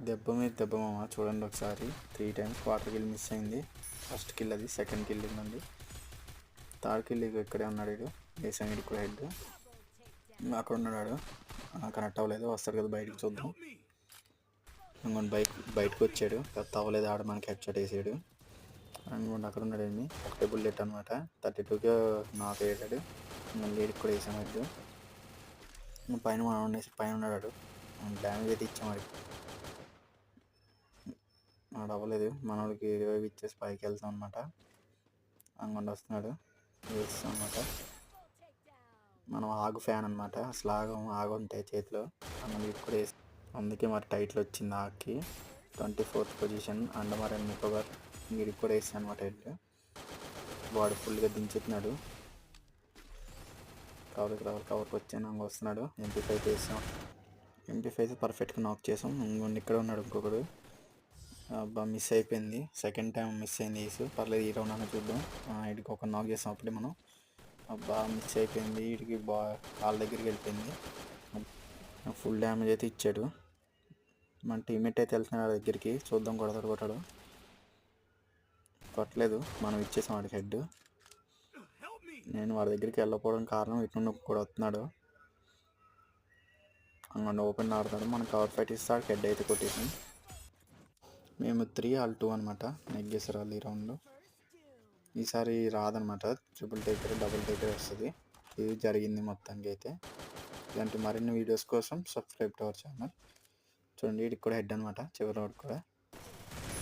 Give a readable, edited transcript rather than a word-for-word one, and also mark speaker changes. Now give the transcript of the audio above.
Speaker 1: దెబ్బ మీద దెబ్బ మామ, చూడండి ఒకసారి. 3 టైమ్స్ క్వార్టర్ కిల్ మిస్ అయింది. ఫస్ట్ కిల్ అది, సెకండ్ కిల్ ఉంది, థర్డ్ కిల్ ఇక్కడే ఉన్నాడు. వీడు వేసాం, వీడికి కూడా హెడ్ అక్కడ ఉన్నాడు. కనెక్ట్ అవ్వలేదు, వస్తాడు కదా బయటికి, చూద్దాం. ఇంకొంచెం బయటకు వచ్చాడు, పెద్ద అవ్వలేదు, ఆడ మనకి హెడ్ షాట్ వేసాడు. ఇంకొంచెం అక్కడ ఉన్నాడు. ఏమి ఒకటే బుల్లెట్ అనమాట, 32కే నాక్ వేసాడు. లేడీకి కూడా వేసాం హెడ్. పైన పైన ఉన్నాడు, డ్యామేజ్ అయితే ఇచ్చాం వాడికి. వాడు అవ్వలేదు, మనోడికి రివైవ్ ఇచ్చేసి పైకి వెళ్తాం అనమాట. అంగొండ వస్తున్నాడు, వేస్తాం అనమాట. మనం ఆగు ఫ్యాన్ అనమాట, అసలు ఆగుంటాయి చేతిలో. వీటికి కూడా వేసి, అందుకే మరి టైటిల్ వచ్చింది ఆకి. 24th position Andaman and Nicobar. వీడికి కూడా వేసాను అనమాట హెడ్. బాడీ ఫుల్గా దించుతున్నాడు. కవర్కి వచ్చాను, వస్తున్నాడు. MP5 వేసాం. MP5 అయితే పర్ఫెక్ట్గా నాక్ చేసాం. ఇంకొండి ఇక్కడ ఉన్నాడు ఇంకొకడు. అబ్బా మిస్ అయిపోయింది, సెకండ్ టైం మిస్ అయింది. పర్లేదు, ఈ రౌండ్ అన్న చూద్దాం. వీడికి ఒక నాక్ చేసాం అప్పుడే మనం. అబ్బా మిస్ అయిపోయింది, వీడికి కాళ్ళ దగ్గరికి వెళ్ళిపోయింది. ఫుల్ డ్యామేజ్ అయితే ఇచ్చాడు. మన టీమ్మేట్ అయితే వెళ్తున్నాడు దగ్గరికి, చూద్దాం కొడతాడు. కొట్టలేదు, మనం ఇచ్చేసాం వాడికి హెడ్. నేను వాడి దగ్గరికి వెళ్ళకపోవడం కారణం ఇటు కూడా వస్తున్నాడు. అంగండి ఓపెన్ ఆడుతాడు, మనం కవర్ ఫైట్ ఇస్తాడు, హెడ్ అయితే కొట్టేసాం. మేము 3 all 2 అనమాట, నెగ్గేసారు వాళ్ళు ఈ రౌండ్. ఈసారి రాదనమాట, ట్రిపుల్ టేకర్ డబుల్ టేకర్ వస్తుంది. ఇది జరిగింది మొత్తానికి అయితే. ఇలాంటి మరిన్ని వీడియోస్ కోసం సబ్స్క్రైబ్ టు అవర్ ఛానల్. చూడండి, వీడికి కూడా హెడ్ అనమాట, చివరి వాడికి కూడా.